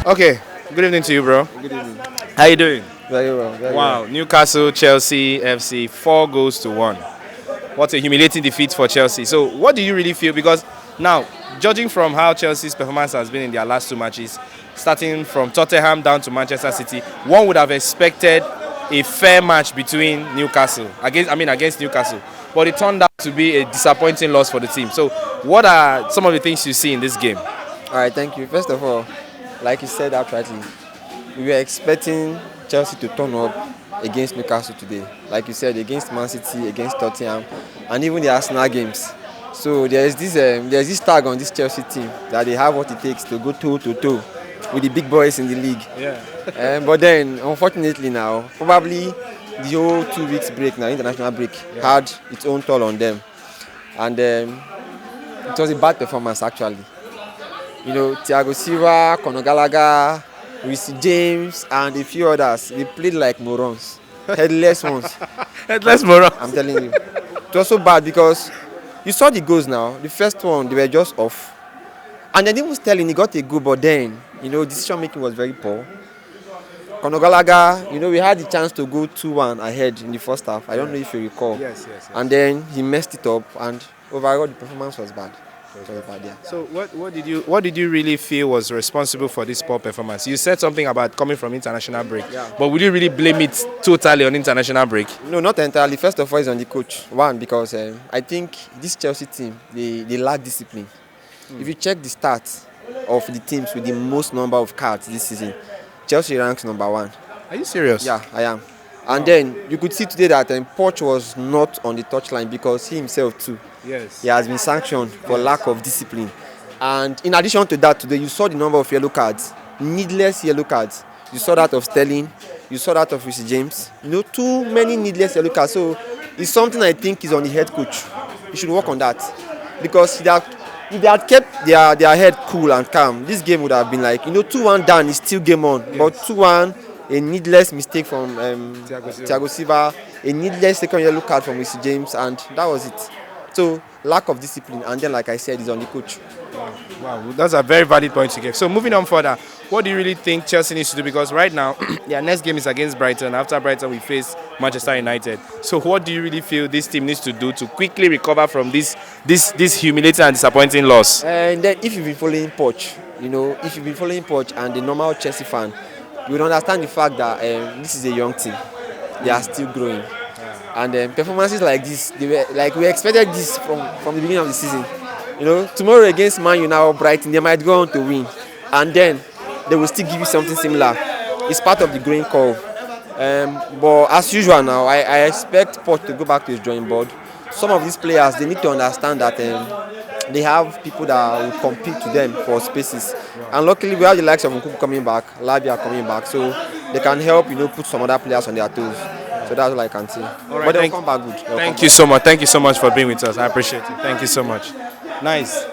Okay, good evening to you, bro. Good evening. How you doing? Very well. Very Wow, well. Newcastle, Chelsea, FC, 4-1. What a humiliating defeat for Chelsea. So, what do you really feel? Because now, judging from how Chelsea's performance has been in their last two matches, starting from Tottenham down to Manchester City, one would have expected a fair match between Newcastle against Newcastle, but it turned out to be a disappointing loss for the team. So, what are some of the things you see in this game? All right. Thank you. First of all, like you said outrightly, we were expecting Chelsea to turn up against Newcastle today. Like you said, against Man City, against Tottenham, and even the Arsenal games. So there's this tag on this Chelsea team that they have what it takes to go toe to toe with the big boys in the league. Yeah. But then, unfortunately, now probably the whole 2 weeks break now, international break, had its own toll on them, and it was a bad performance actually. Thiago Silva, Conor Gallagher, Reece James, and a few others, they played like morons, headless ones. Headless moron. I'm telling you, it was so bad because you saw the goals now. The first one, they were just off, and then even Sterling, he got a goal, but then decision making was very poor. Conor Gallagher, we had the chance to go 2-1 ahead in the first half. I don't know if you recall. Yes. And then he messed it up, and overall the performance was bad. It was bad, yeah. So what did you really feel was responsible for this poor performance? You said something about coming from international break, but would you really blame it totally on international break? No, not entirely. First of all, it's on the coach. One, because I think this Chelsea team, they lack discipline. If you check the stats of the teams with the most number of cards this season, Chelsea ranks number 1. Are you serious? Yeah, I am. And then you could see today that Poch was not on the touchline because he himself too. Yes. He has been sanctioned for lack of discipline. And in addition to that, today you saw the number of yellow cards, needless yellow cards. You saw that of Sterling, you saw that of Reece James. Too many needless yellow cards. So it's something I think is on the head coach. He should work on that. Because if they had kept their head cool and calm, this game would have been like, 2-1 down is still game on. Yes. But 2-1, a needless mistake from Thiago Silva, a needless second yellow card from Reece James, and that was it. So, lack of discipline, and then, like I said, is on the coach. Wow, that's a very valid point to give. So, moving on further, what do you really think Chelsea needs to do? Because right now, their next game is against Brighton. After Brighton, we face Manchester United. So, what do you really feel this team needs to do to quickly recover from this humiliating and disappointing loss? And then, if you've been following Poch, and the normal Chelsea fan, you would understand the fact that this is a young team. They are still growing. And performances like this, we expected this from the beginning of the season. Tomorrow against Man U now, Brighton, they might go on to win. And then they will still give you something similar. It's part of the growing curve. But as usual now, I expect Poch to go back to his drawing board. Some of these players, they need to understand that they have people that will compete to them for spaces. And luckily, we have the likes of Nkunku coming back, Labia coming back, so they can help, put some other players on their toes. So that's all I can say. Right, but they'll come back good. Thank you so much. Thank you so much for being with us. I appreciate it. Thank you so much. Nice.